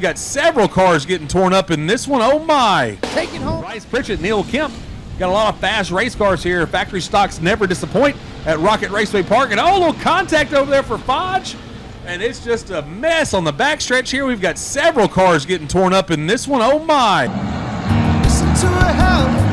Got several cars getting torn up in this one. Oh my. Taking home. Bryce Pritchett, Neil Kemp. Got a lot of fast race cars here. Factory stocks never disappoint at Rocket Raceway Park. And oh, a little contact over there for Fodge. And it's just a mess on the backstretch here. We've got several cars getting torn up in this one. Oh my. Listen to a hell